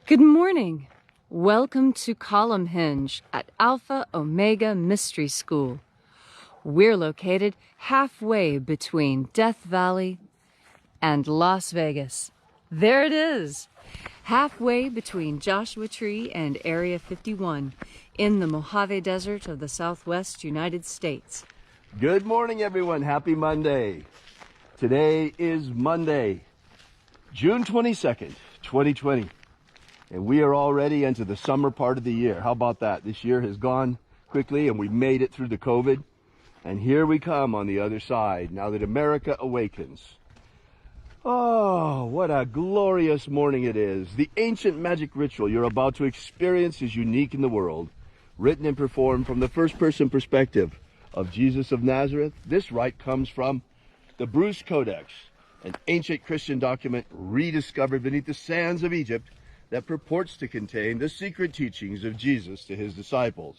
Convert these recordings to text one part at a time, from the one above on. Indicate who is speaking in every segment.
Speaker 1: Good morning. Welcome to Column Hinge at Alpha Ωmega Mystery School. We're located halfway between Death Valley and Las Vegas. There it is, halfway between Joshua Tree and Area 51 in the Mojave Desert of the Southwest United States.
Speaker 2: Good morning, everyone. Happy Monday. Today is Monday, June 22nd, 2020. And we are already into the summer part of the year. How about that? This year has gone quickly and we made it through the COVID. And here we come on the other side, now that America awakens. Oh, what a glorious morning it is. The ancient magic ritual you're about to experience is unique in the world. Written and performed from the first-person perspective of Jesus of Nazareth, this rite comes from the Bruce Codex, an ancient Christian document rediscovered beneath the sands of Egypt that purports to contain the secret teachings of Jesus to his disciples.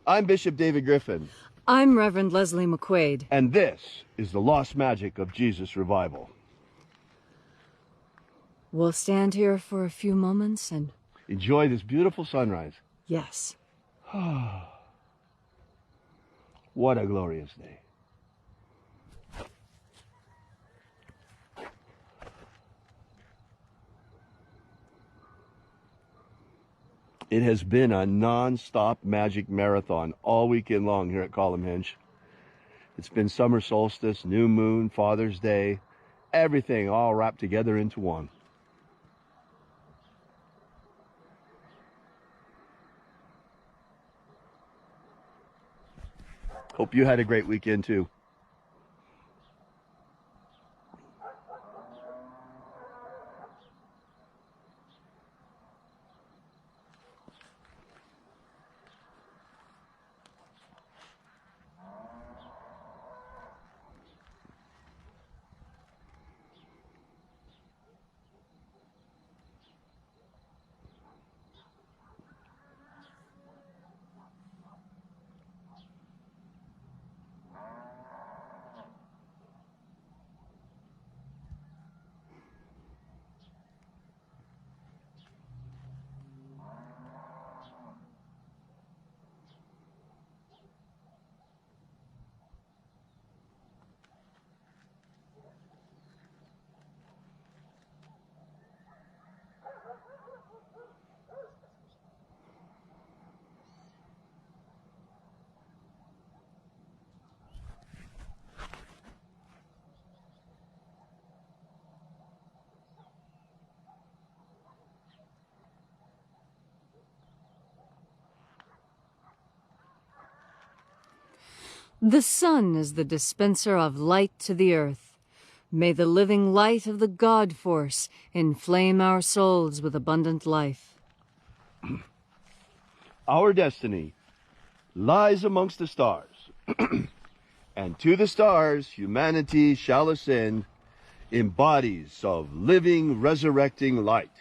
Speaker 2: I'm Bishop David Griffin.
Speaker 1: I'm Reverend Leslie McQuade.
Speaker 2: And this is the Lost Magic of Jesus Revival.
Speaker 1: We'll stand here for a few moments and
Speaker 2: enjoy this beautiful sunrise.
Speaker 1: Yes.
Speaker 2: What a glorious day. It has been a non-stop magic marathon all weekend long here at Column Hinge. It's been summer solstice, new moon, Father's Day, everything all wrapped together into one. Hope you had a great weekend too.
Speaker 1: The sun is the dispenser of light to the earth. May the living light of the God Force inflame our souls with abundant life.
Speaker 2: Our destiny lies amongst the stars, and to the stars humanity shall ascend in bodies of living, resurrecting light.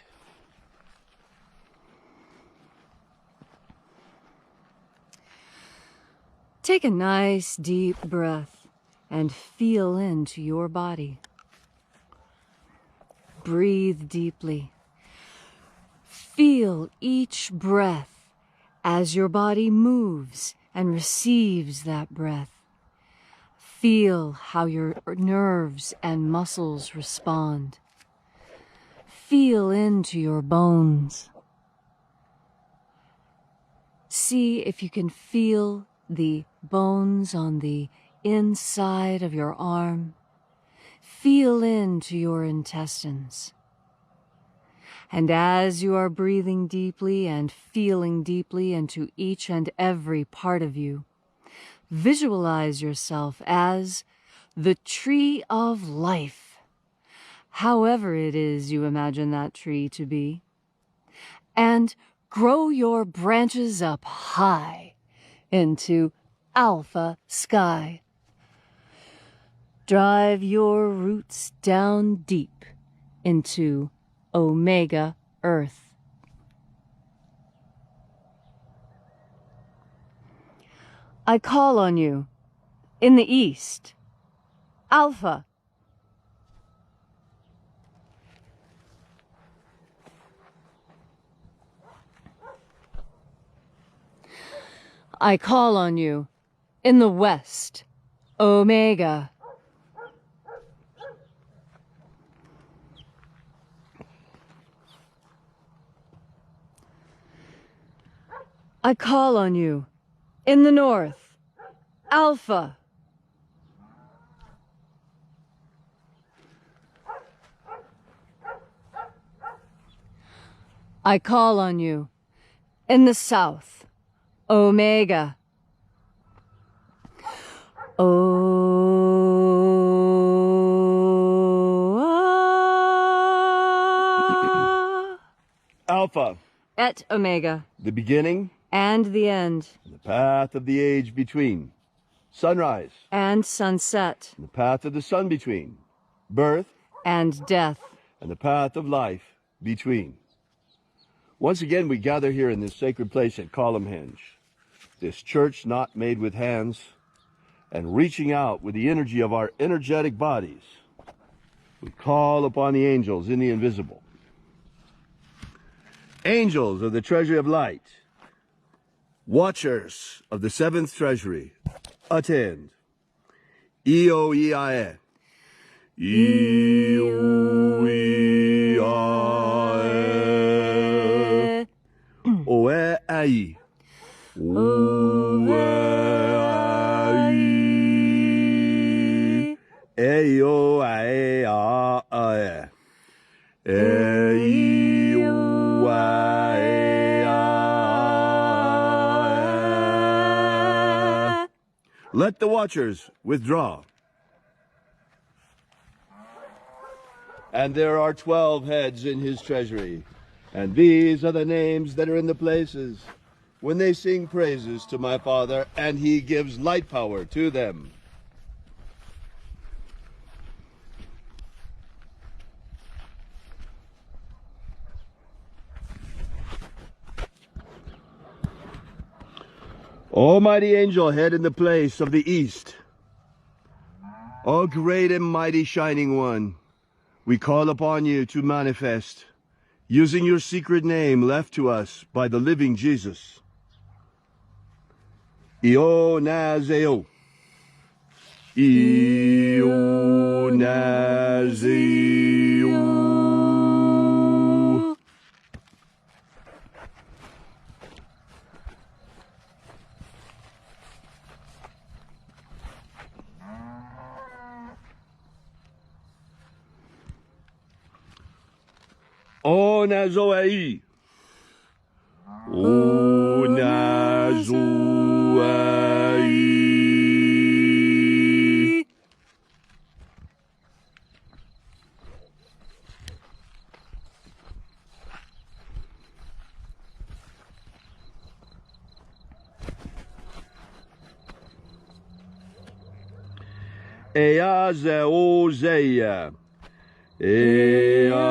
Speaker 1: Take a nice deep breath and feel into your body. Breathe deeply. Feel each breath as your body moves and receives that breath. Feel how your nerves and muscles respond. Feel into your bones. See if you can feel the bones on the inside of your arm. Feel into your intestines. And as you are breathing deeply and feeling deeply into each and every part of you, visualize yourself as the tree of life, however it is you imagine that tree to be, and grow your branches up high into alpha sky. Drive your roots down deep into Omega Earth. I call on you in the east, Alpha. I call on you. In the west, Omega. I call on you. In the north, Alpha. I call on you. In the south, Omega.
Speaker 2: Alpha.
Speaker 1: Et Omega.
Speaker 2: The beginning.
Speaker 1: And the end.
Speaker 2: And the path of the age between. Sunrise.
Speaker 1: And sunset.
Speaker 2: And the path of the sun between. Birth.
Speaker 1: And death.
Speaker 2: And the path of life between. Once again, we gather here in this sacred place at Columnhenge, this church not made with hands, and reaching out with the energy of our energetic bodies, we call upon the angels in the invisible. Angels of the Treasury of Light, watchers of the seventh Treasury, attend. Io-E-I-E. Io-E-I-E. Oe-ai. Oe-ai. E-O-I-A-E. E-O-I-A. Let the watchers withdraw. And there are 12 heads in his treasury. And these are the names that are in the places when they sing praises to my Father, and he gives light power to them. Almighty angel, head in the place of the east. O great and mighty shining one, we call upon you to manifest, using your secret name left to us by the living Jesus. Io-Nazeo. Io-Nazeo. O-Nazoei. O-Nazoei. Eazeozeia. Eazeozeia.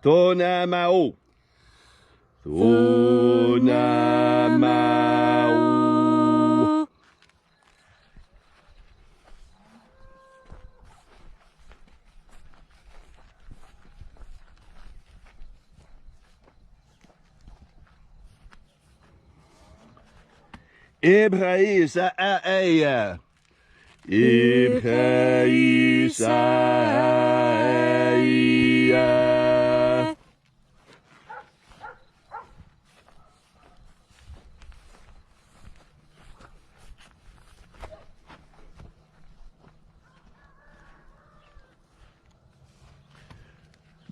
Speaker 2: Tonamao. Tonamao. Ibraïsaïa. Ibraïsaïa.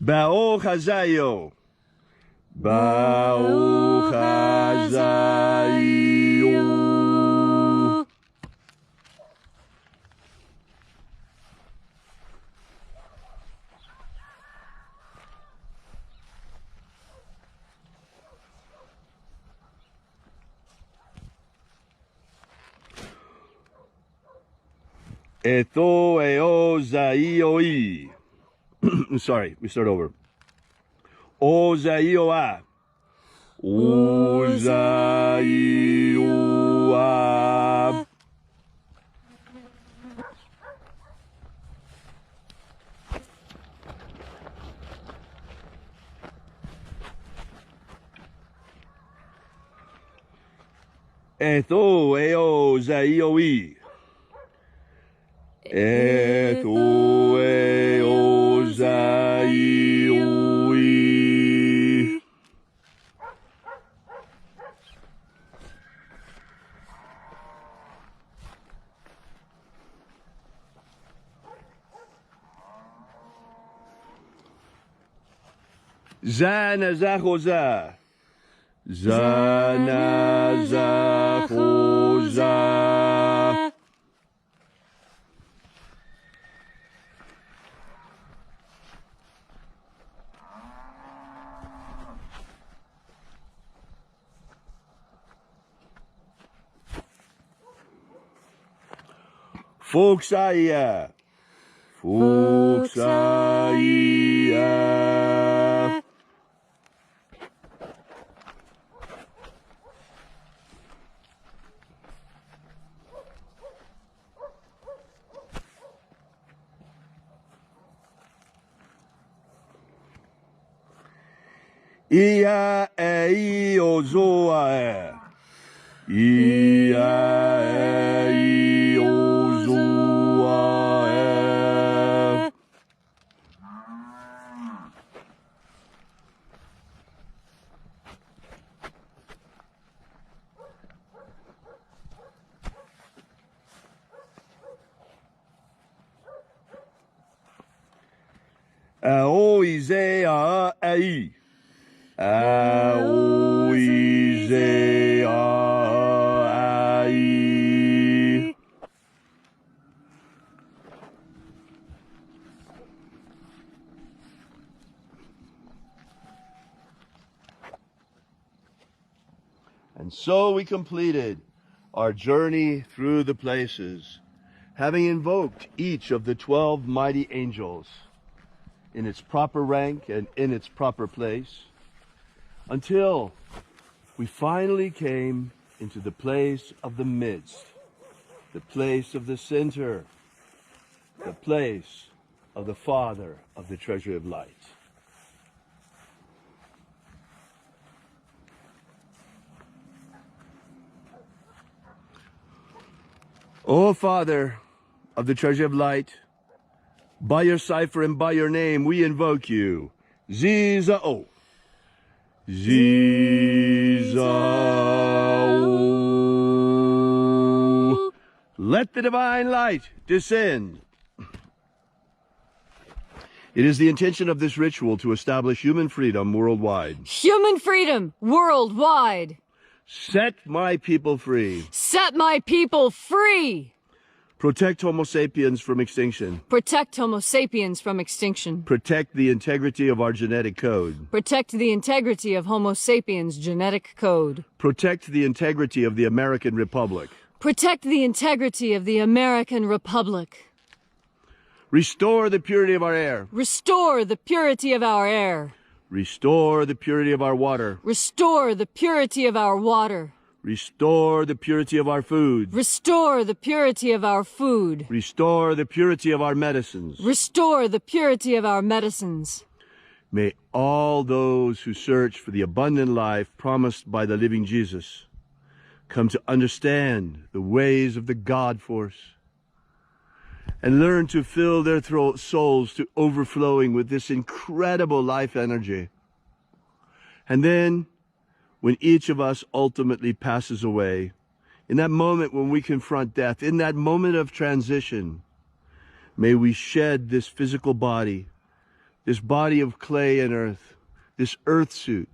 Speaker 2: Baruch Hazayo. Baruch Hazayo. Eto eo zaioi. Sorry, we start over. Ozaioa. Ozaioa. Etho eo zaioi. Etho eo zaioi. Zana zachoza. Zana zachoza. Fuxaia. Fuxaia. Ia e ozoa e. Ia e ozoa e. Aoize a ai. Aoize a ai. And so we completed our journey through the places, having invoked each of the 12 mighty angels in its proper rank and in its proper place, until we finally came into the place of the midst, the place of the center, the place of the Father of the Treasury of Light. O Father of the Treasury of Light, by your cipher and by your name we invoke you. Ziza-o. Ziza-o. Let the divine light descend. It is the intention of this ritual to establish human freedom worldwide.
Speaker 1: Human freedom worldwide.
Speaker 2: Set my people free.
Speaker 1: Set my people free.
Speaker 2: Protect Homo sapiens from extinction.
Speaker 1: Protect Homo sapiens from extinction.
Speaker 2: Protect the integrity of our genetic code.
Speaker 1: Protect the integrity of Homo sapiens' genetic code.
Speaker 2: Protect the integrity of the American Republic.
Speaker 1: Protect the integrity of the American Republic.
Speaker 2: Restore the purity of our air.
Speaker 1: Restore the purity of our air.
Speaker 2: Restore the purity of our water.
Speaker 1: Restore the purity of our water.
Speaker 2: Restore the purity of our food.
Speaker 1: Restore the purity of our food.
Speaker 2: Restore the purity of our medicines.
Speaker 1: Restore the purity of our medicines.
Speaker 2: May all those who search for the abundant life promised by the living Jesus come to understand the ways of the God force and learn to fill their souls to overflowing with this incredible life energy. And then, when each of us ultimately passes away, in that moment when we confront death, in that moment of transition, may we shed this physical body, this body of clay and earth, this earth suit.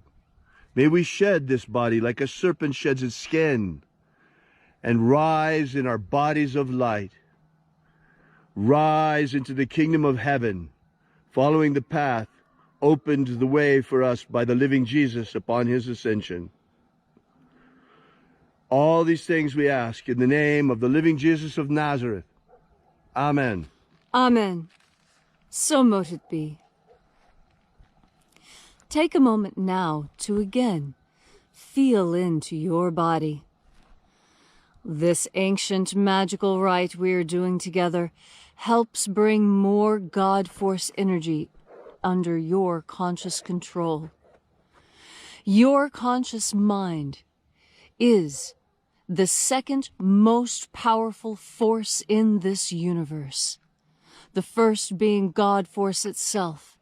Speaker 2: May we shed this body like a serpent sheds its skin and rise in our bodies of light. Rise into the kingdom of heaven, following the path opened the way for us by the living Jesus upon his ascension. All these things we ask in the name of the living Jesus of Nazareth. Amen.
Speaker 1: Amen. So mote it be. Take a moment now to again feel into your body. This ancient magical rite we are doing together helps bring more God Force energy under your conscious control. Your conscious mind is the second most powerful force in this universe, the first being God Force itself.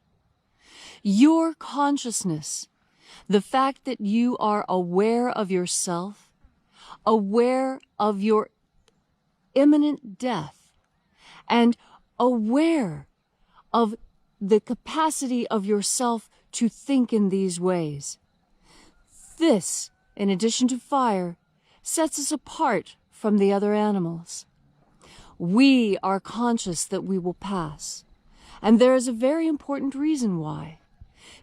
Speaker 1: Your consciousness, the fact that you are aware of yourself, aware of your imminent death, and aware of the capacity of yourself to think in these ways. This, in addition to fire, sets us apart from the other animals. We are conscious that we will pass, and there is a very important reason why.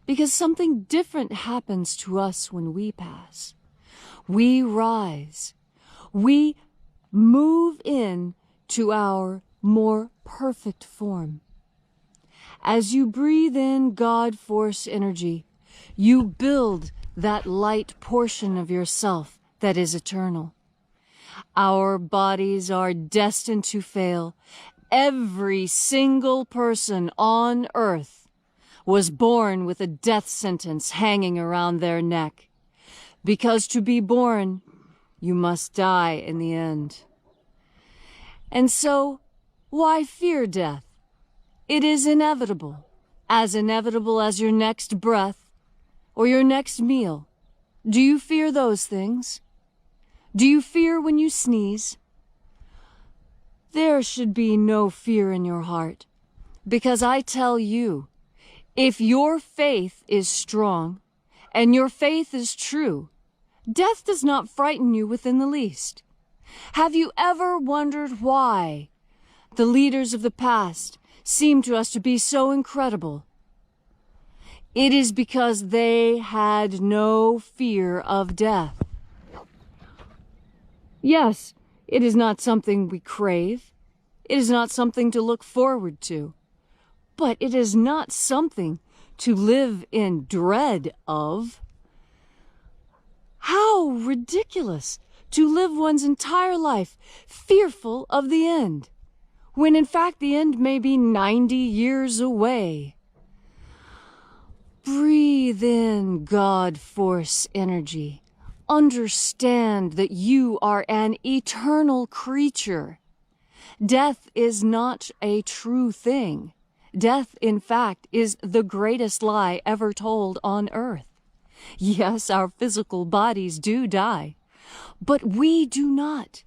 Speaker 1: Because something different happens to us when we pass. We rise. We move in to our more perfect form. As you breathe in God Force energy, you build that light portion of yourself that is eternal. Our bodies are destined to fail. Every single person on earth was born with a death sentence hanging around their neck. Because to be born, you must die in the end. And so, why fear death? It is inevitable as your next breath or your next meal. Do you fear those things? Do you fear when you sneeze? There should be no fear in your heart, because I tell you, if your faith is strong and your faith is true, death does not frighten you within the least. Have you ever wondered why the leaders of the past seem to us to be so incredible? It is because they had no fear of death. Yes, it is not something we crave. It is not something to look forward to. But it is not something to live in dread of. How ridiculous to live one's entire life fearful of the end, when in fact the end may be 90 years away. Breathe in God Force energy. Understand that you are an eternal creature. Death is not a true thing. Death, in fact, is the greatest lie ever told on earth. Yes, our physical bodies do die, but we do not.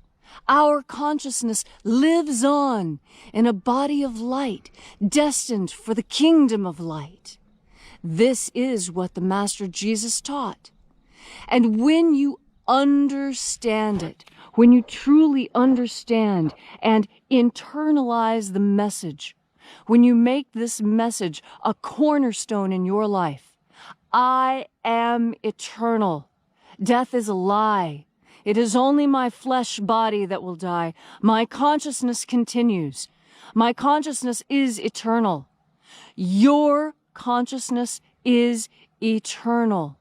Speaker 1: Our consciousness lives on in a body of light, destined for the kingdom of light. This is what the Master Jesus taught. And when you understand it, when you truly understand and internalize the message, when you make this message a cornerstone in your life, I am eternal. Death is a lie. It is only my flesh body that will die. My consciousness continues. My consciousness is eternal. Your consciousness is eternal.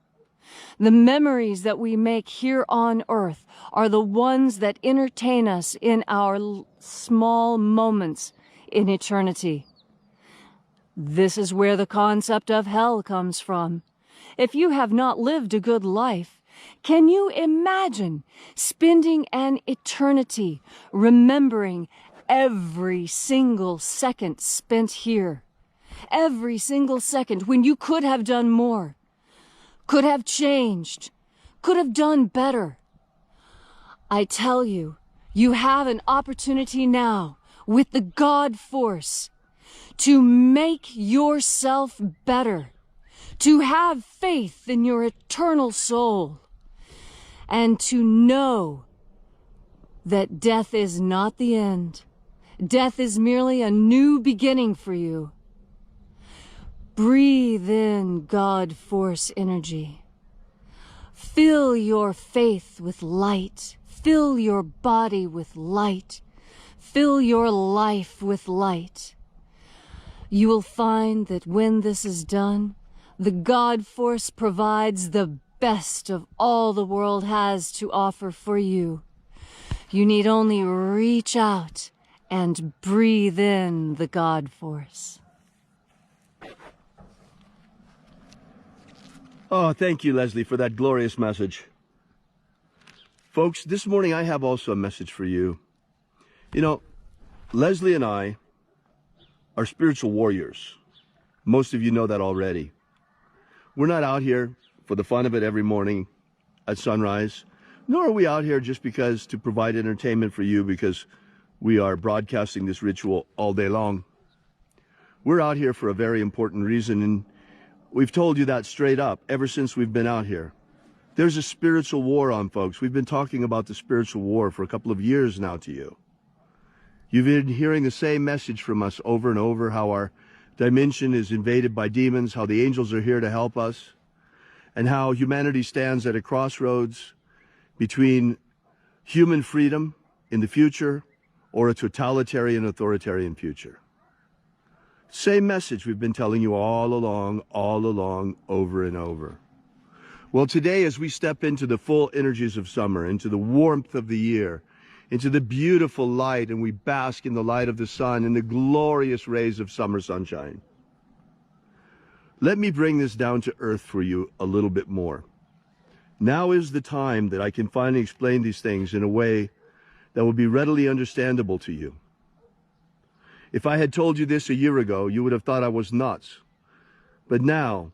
Speaker 1: The memories that we make here on earth are the ones that entertain us in our small moments in eternity. This is where the concept of hell comes from. If you have not lived a good life, can you imagine spending an eternity remembering every single second spent here? Every single second when you could have done more, could have changed, could have done better. I tell you, you have an opportunity now with the God Force to make yourself better, to have faith in your eternal soul, and to know that death is not the end. Death is merely a new beginning for you. Breathe in God Force energy. Fill your faith with light. Fill your body with light. Fill your life with light. You will find that when this is done, the God Force provides the best of all the world has to offer for you. You need only reach out and breathe in the God Force.
Speaker 2: Oh, thank you, Leslie, for that glorious message. Folks, this morning I have also a message for you. You know, Leslie and I are spiritual warriors. Most of you know that already. We're not out here for the fun of it every morning at sunrise, nor are we out here just because to provide entertainment for you because we are broadcasting this ritual all day long. We're out here for a very important reason, and we've told you that straight up ever since we've been out here. There's a spiritual war on, folks. We've been talking about the spiritual war for a couple of years now to you. You've been hearing the same message from us over and over, how our dimension is invaded by demons, how the angels are here to help us, and how humanity stands at a crossroads between human freedom in the future or a totalitarian, authoritarian future. Same message we've been telling you all along, over and over. Well, today, as we step into the full energies of summer, into the warmth of the year, into the beautiful light, and we bask in the light of the sun and the glorious rays of summer sunshine, let me bring this down to earth for you a little bit more. Now is the time that I can finally explain these things in a way that will be readily understandable to you. If I had told you this a year ago, you would have thought I was nuts. But now,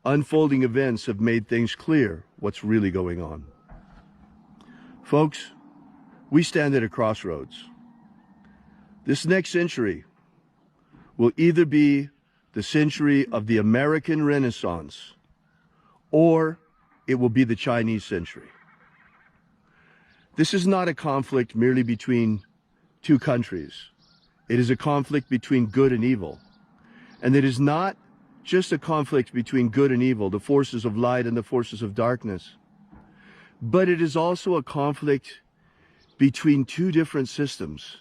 Speaker 2: unfolding events have made things clear what's really going on. Folks, we stand at a crossroads. This next century will either be the century of the American Renaissance, or it will be the Chinese century. This is not a conflict merely between two countries. It is a conflict between good and evil. And it is not just a conflict between good and evil, the forces of light and the forces of darkness, but it is also a conflict between two different systems.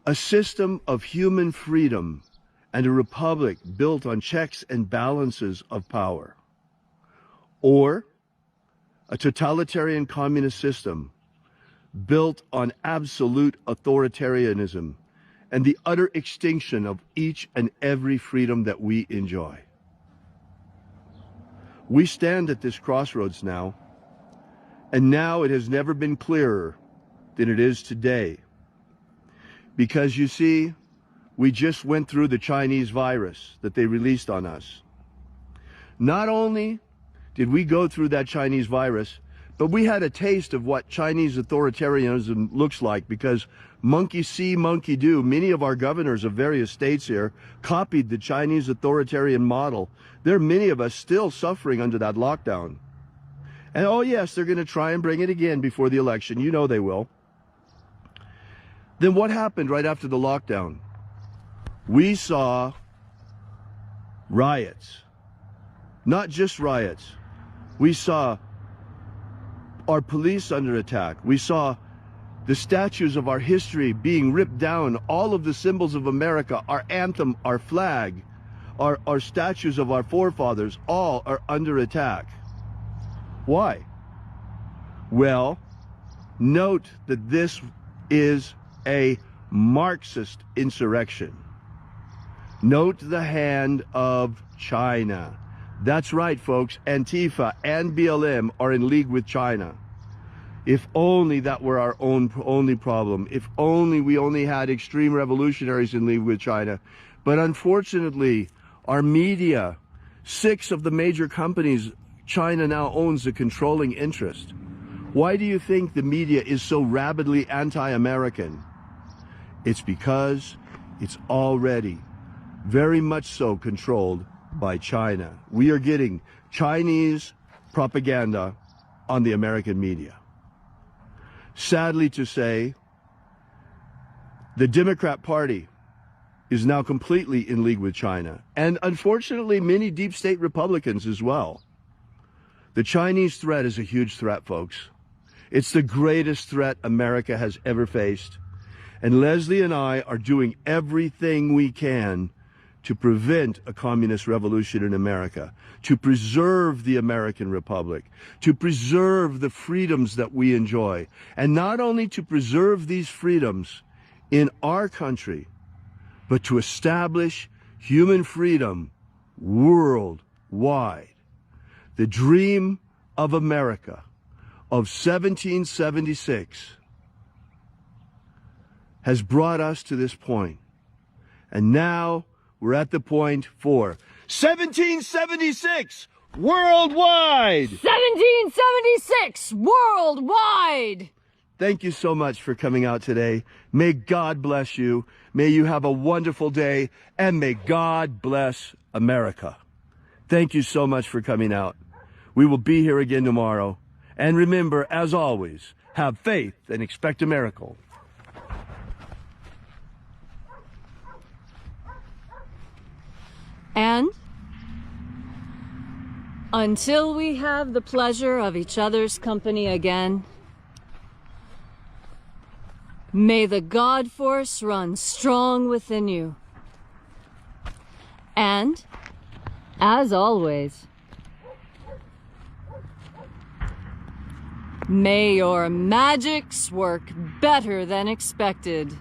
Speaker 2: A system of human freedom and a republic built on checks and balances of power, or a totalitarian communist system built on absolute authoritarianism and the utter extinction of each and every freedom that we enjoy. We stand at this crossroads now, and now it has never been clearer than it is today. Because you see, we just went through the Chinese virus that they released on us. Not only did we go through that Chinese virus, but we had a taste of what Chinese authoritarianism looks like, because monkey see, monkey do. Many of our governors of various states here copied the Chinese authoritarian model. There are many of us still suffering under that lockdown. And oh yes, they're going to try and bring it again before the election. You know they will. Then what happened right after the lockdown? We saw riots. Not just riots. We saw our police under attack. We saw the statues of our history being ripped down. All of the symbols of America, our anthem, our flag, our statues of our forefathers, all are under attack. Why? Well, note that this is a Marxist insurrection. Note the hand of China. That's right, folks. Antifa and BLM are in league with China. If only that were our only problem. If only we only had extreme revolutionaries in league with China. But unfortunately, our media, 6 of the major companies, China now owns a controlling interest. Why do you think the media is so rabidly anti-American? It's because it's already very much so controlled by China. We are getting Chinese propaganda on the American media. Sadly to say, the Democrat Party is now completely in league with China, and unfortunately many deep state Republicans as well. The Chinese threat is a huge threat, folks. It's the greatest threat America has ever faced. And Leslie and I are doing everything we can to prevent a communist revolution in America, to preserve the American Republic, to preserve the freedoms that we enjoy, and not only to preserve these freedoms in our country, but to establish human freedom worldwide. The dream of America of 1776 has brought us to this point. And now we're at the point for 1776 worldwide!
Speaker 1: 1776 worldwide!
Speaker 2: Thank you so much for coming out today. May God bless you. May you have a wonderful day, and may God bless America. Thank you so much for coming out. We will be here again tomorrow. And remember, as always, have faith and expect a miracle.
Speaker 1: And until we have the pleasure of each other's company again, may the God force run strong within you. And, as always, may your magics work better than expected.